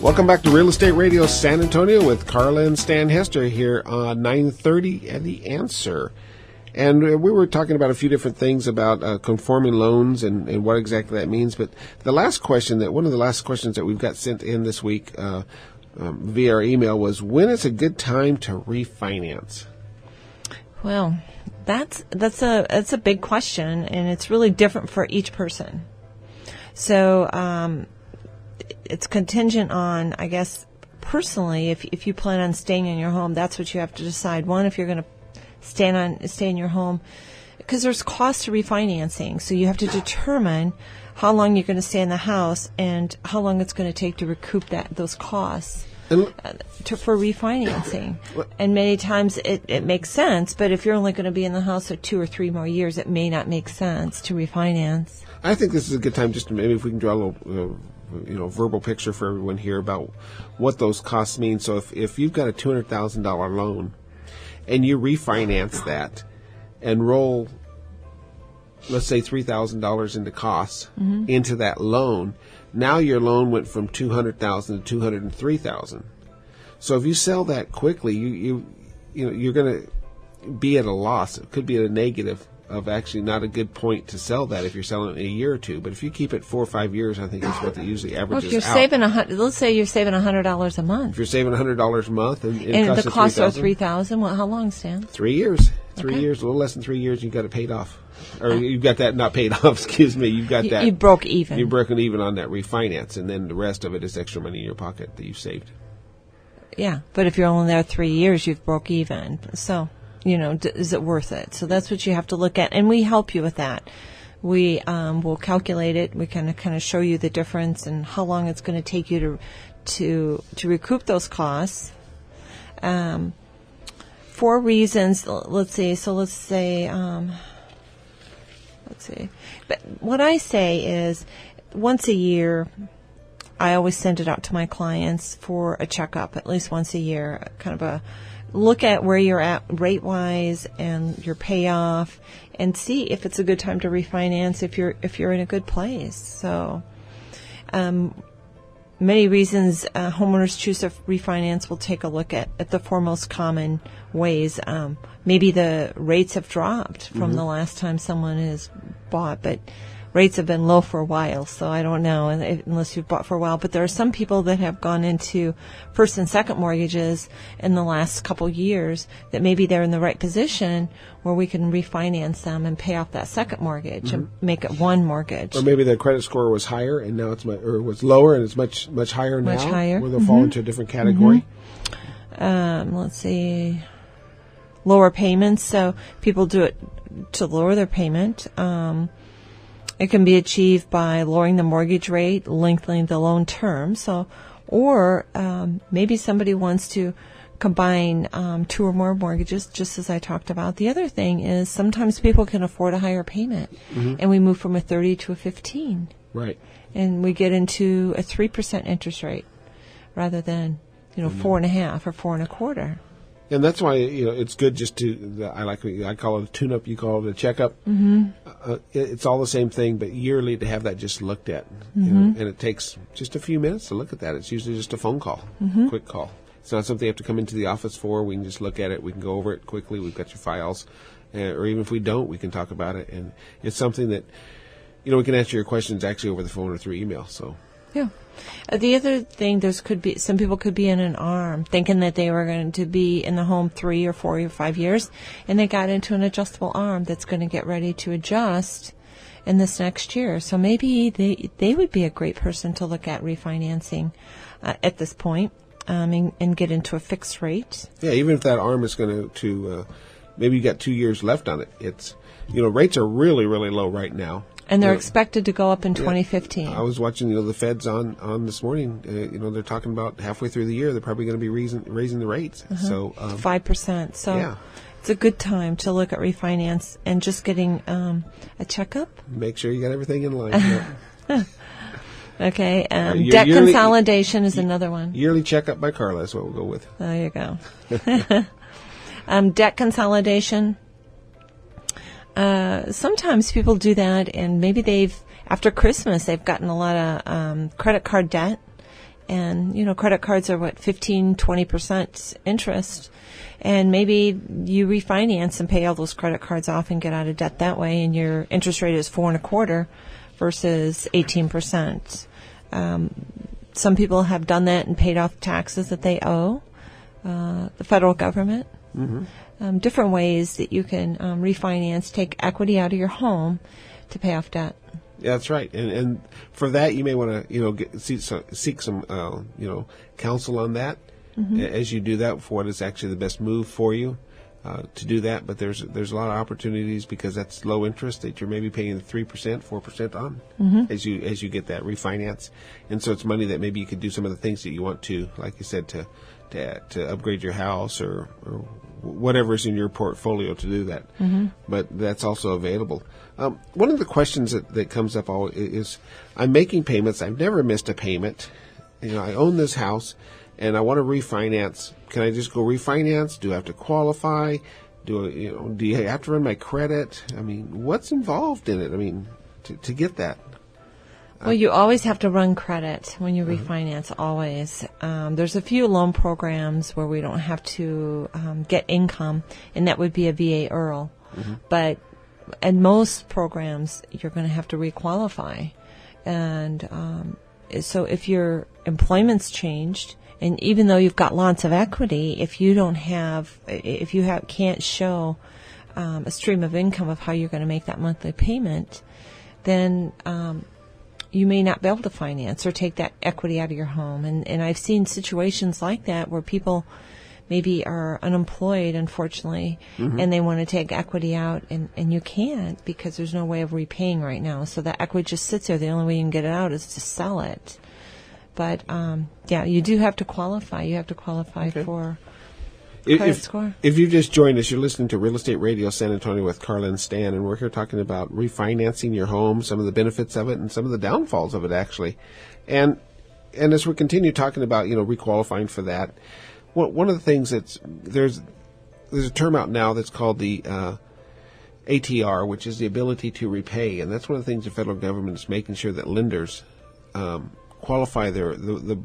Welcome back to Real Estate Radio San Antonio with Carla and Stan Hester here on 930 and The Answer. And we were talking about a few different things about conforming loans and what exactly that means. But the last question, one of the last questions that we've got sent in this week via our email was, when is a good time to refinance? Well, that's a big question, and it's really different for each person. So it's contingent on, I guess, personally, if you plan on staying in your home, that's what you have to decide. One, if you're going to stay in your home, because there's cost to refinancing, so you have to determine how long you're going to stay in the house and how long it's going to take to recoup those costs for refinancing. And many times it makes sense, but if you're only going to be in the house for 2 or 3 more years, it may not make sense to refinance. I think this is a good time just to maybe if we can draw a little verbal picture for everyone here about what those costs mean. So if you've got a $200,000 loan and you refinance that and roll, let's say, $3,000 into costs into that loan, now your loan went from $200,000 to $203,000. So if you sell that quickly, you're going to be at a loss. It could be at a negative of actually not a good point to sell that if you're selling it in a year or two. But if you keep it 4 or 5 years, I think that's what it usually averages if you're out. saving let's say you're saving $100 a month. If you're saving $100 a month and the costs are $3,000, well, how long, Stan? 3 years. 3 years, a little less than 3 years, you've got it paid off. Or you've got that not paid off, excuse me. You've got that. You broke even. You've broken even on that refinance, and then the rest of it is extra money in your pocket that you've saved. Yeah, but if you're only there 3 years, you've broke even. So, is it worth it? So that's what you have to look at, and we help you with that. We will calculate it. We kind of show you the difference and how long it's going to take you to recoup those costs. 4 reasons. Let's see. But what I say is, once a year, I always send it out to my clients for a checkup, at least once a year, kind of a look at where you're at rate-wise and your payoff, and see if it's a good time to refinance if you're in a good place. So, many reasons homeowners choose to refinance. We'll take a look at the 4 most common ways. Maybe the rates have dropped from the last time someone has bought, but rates have been low for a while, so I don't know unless you've bought for a while. But there are some people that have gone into first and second mortgages in the last couple years that maybe they're in the right position where we can refinance them and pay off that second mortgage and make it one mortgage. Or maybe their credit score was higher and now or was lower and it's much higher now. Much higher. Where they'll fall into a different category. Let's see. Lower payments. So people do it to lower their payment. It can be achieved by lowering the mortgage rate, lengthening the loan term. Or maybe somebody wants to combine 2 or more mortgages, just as I talked about. The other thing is sometimes people can afford a higher payment, and we move from a 30 to a 15. Right. And we get into a 3% interest rate rather than 4.5 or 4.25. And that's why it's good just to I call it a tune-up, you call it a checkup. It's all the same thing, but yearly to have that just looked at. And it takes just a few minutes to look at that. It's usually just a phone call, quick call. It's not something you have to come into the office for. We can just look at it. We can go over it quickly. We've got your files, or even if we don't, we can talk about it. And it's something that we can answer your questions actually over the phone or through email. So yeah. The other thing, some people could be in an ARM thinking that they were going to be in the home 3 or 4 or 5 years, and they got into an adjustable ARM that's going to get ready to adjust in this next year. So maybe they would be a great person to look at refinancing at this point and get into a fixed rate. Yeah, even if that ARM is going to maybe you got 2 years left on it. It's rates are really, really low right now. And they're expected to go up in 2015. I was watching, the Fed's on this morning. They're talking about halfway through the year they're probably going to be raising the rates. So 5%. So it's a good time to look at refinance and just getting a checkup. Make sure you got everything in line. Okay. Debt consolidation is another one. Yearly checkup by Carla is what we'll go with. There you go. Debt consolidation. Sometimes people do that, and maybe after Christmas, they've gotten a lot of credit card debt, And, credit cards are 15-20% interest. And maybe you refinance and pay all those credit cards off and get out of debt that way, and your interest rate is 4.25% versus 18%. Some people have done that and paid off taxes that they owe the federal government. Mm-hmm. Different ways that you can refinance, take equity out of your home to pay off debt. Yeah, that's right. And for that, you may want to seek some counsel on that as you do that, for what is actually the best move for you to do that. But there's a lot of opportunities, because that's low interest that you're maybe paying 3%, 4% on as you get that refinance. And so it's money that maybe you could do some of the things that you want to, like you said, to upgrade your house or whatever's in your portfolio to do that. But that's also available. One of the questions that comes up is, I'm making payments. I've never missed a payment. I own this house and I want to refinance. Can I just go refinance? Do I have to qualify? Do you have to run my credit? I mean, what's involved in it? I mean, to get that. Well, you always have to run credit when you refinance, always. There's a few loan programs where we don't have to get income, and that would be a VA IRRRL. But in most programs, you're going to have to requalify. And so if your employment's changed, and even though you've got lots of equity, if you can't show a stream of income of how you're going to make that monthly payment, then you may not be able to finance or take that equity out of your home. And I've seen situations like that where people maybe are unemployed, unfortunately, and they want to take equity out, and you can't, because there's no way of repaying right now. So that equity just sits there. The only way you can get it out is to sell it. But, you do have to qualify. You have to qualify for credit score. If you've just joined us, you're listening to Real Estate Radio San Antonio with Carla and Stan, and we're here talking about refinancing your home, some of the benefits of it, and some of the downfalls of it, actually. And as we continue talking about, requalifying for that, one of the things there's a term out now that's called the ATR, which is the ability to repay, and that's one of the things the federal government is making sure that lenders qualify the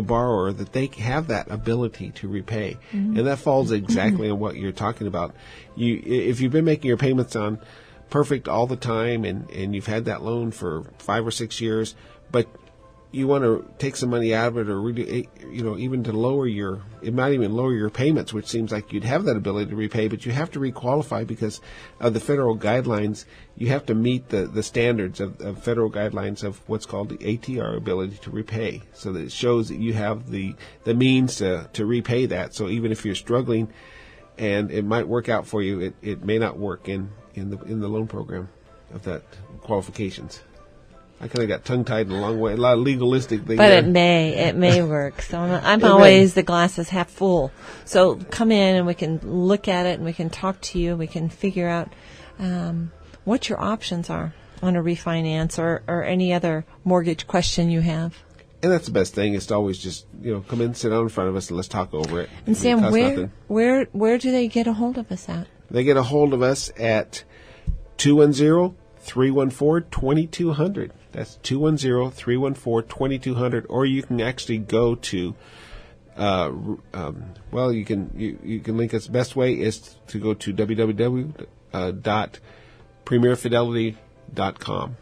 borrower, that they have that ability to repay. And that falls exactly on what you're talking about. If you've been making your payments on perfect all the time, and you've had that loan for 5 or 6 years, but you want to take some money out of it, or really, even to lower it might even lower your payments, which seems like you'd have that ability to repay, but you have to requalify because of the federal guidelines. You have to meet the standards of federal guidelines of what's called the ATR, ability to repay, so that it shows that you have the means to repay that. So even if you're struggling and it might work out for you, it may not work in the loan program of that qualifications. I kind of got tongue-tied in a long way, a lot of legalistic things. But it may work. So I'm always the glass is half full. So come in and we can look at it and we can talk to you. We can figure out what your options are on a refinance or any other mortgage question you have. And that's the best thing, is to always just, come in, sit down in front of us, and let's talk over it. And Sam, where do they get a hold of us at? They get a hold of us at 210-314-2200. That's 210-314-2200. Or you can actually go to, you can link us. Best way is to go to www.premierfidelity.com.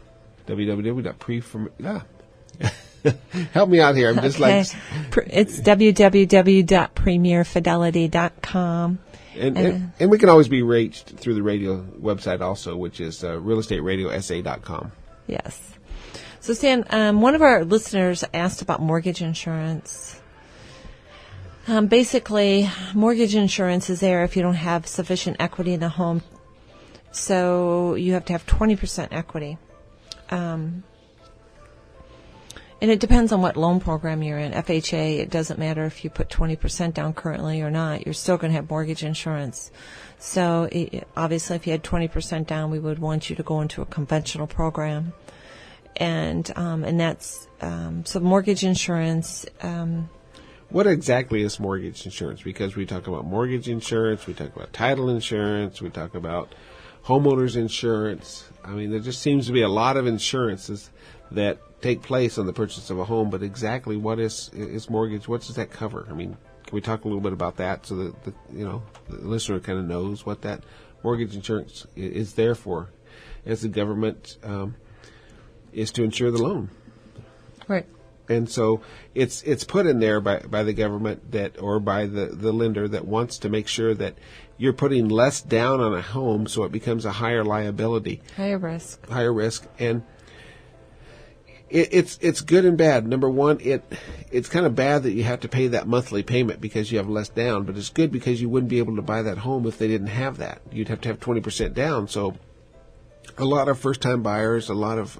Help me out here. I'm just it's www.premierfidelity.com. And we can always be reached through the radio website also, which is realestateradio.sa.com. Yes. So, Stan, one of our listeners asked about mortgage insurance. Basically, mortgage insurance is there if you don't have sufficient equity in the home. So you have to have 20% equity. And it depends on what loan program you're in. FHA, it doesn't matter if you put 20% down currently or not. You're still going to have mortgage insurance. So obviously, if you had 20% down, we would want you to go into a conventional program. And that's so mortgage insurance. What exactly is mortgage insurance? Because we talk about mortgage insurance, we talk about title insurance, we talk about homeowners insurance. I mean, there just seems to be a lot of insurances that take place on the purchase of a home, but exactly what is mortgage? What does that cover? I mean, can we talk a little bit about that so that the listener kind of knows what that mortgage insurance is there for, as the government is to insure the loan. Right. And so it's put in there by the government or by the lender that wants to make sure that you're putting less down on a home, so it becomes a higher liability. Higher risk. And it's good and bad. Number one, it's kind of bad that you have to pay that monthly payment because you have less down, but it's good because you wouldn't be able to buy that home if they didn't have that. You'd have to have 20% down. So a lot of first-time buyers, a lot of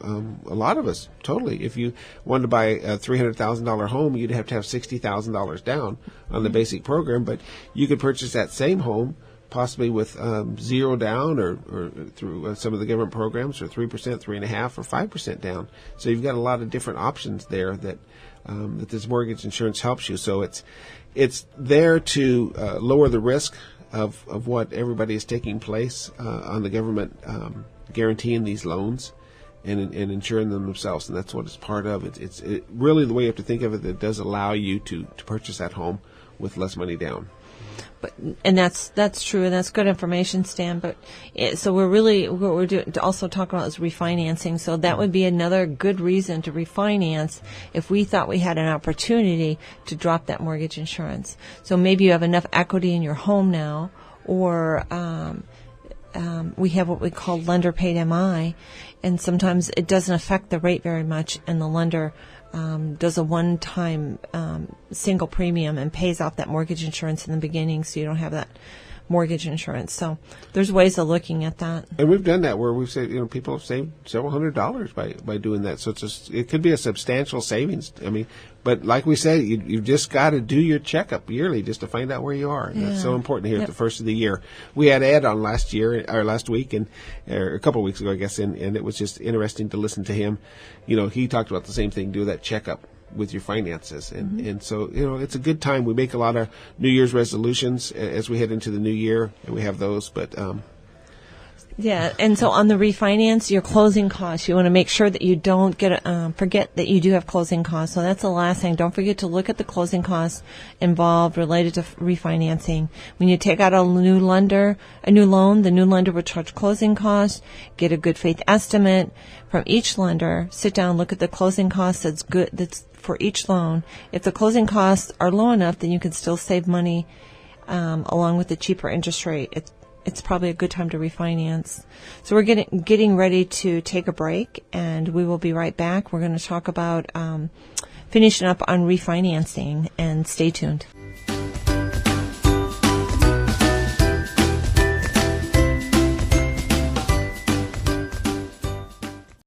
us, totally. If you wanted to buy a $300,000 home, you'd have to have $60,000 down on the basic program. But you could purchase that same home possibly with zero down, or through some of the government programs, or 3%, 3.5%, or 5% down. So you've got a lot of different options there that this mortgage insurance helps you. So it's there to lower the risk of what everybody is taking place on the government guaranteeing these loans and insuring them themselves, and that's what it's part of. It's really the way you have to think of it. That does allow you to purchase that home with less money down. And that's true, and that's good information, Stan. But so what we're doing to also talk about is refinancing. So that would be another good reason to refinance if we thought we had an opportunity to drop that mortgage insurance. So maybe you have enough equity in your home now, or we have what we call lender paid MI, and sometimes it doesn't affect the rate very much, and the lender does a one-time single premium and pays off that mortgage insurance in the beginning, so you don't have that mortgage insurance. So there's ways of looking at that. And we've done that where we've saved, people have saved several $100s by doing that. So it could be a substantial savings. I mean, but like we said, you've just got to do your checkup yearly just to find out where you are. And that's so important here at the first of the year. We had Ed on last week, or a couple of weeks ago, I guess, and it was just interesting to listen to him. He talked about the same thing, do that checkup with your finances. And so, it's a good time. We make a lot of New Year's resolutions as we head into the new year, and we have those, but yeah, and so on the refinance, your closing costs, you want to make sure that you don't forget that you do have closing costs. So that's the last thing. Don't forget to look at the closing costs involved related to refinancing. When you take out a new loan, the new lender will charge closing costs. Get a good faith estimate from each lender. Sit down, look at the closing costs that's for each loan. If the closing costs are low enough, then you can still save money along with the cheaper interest rate. It's probably a good time to refinance. So we're getting ready to take a break, and we will be right back. We're going to talk about finishing up on refinancing, and stay tuned.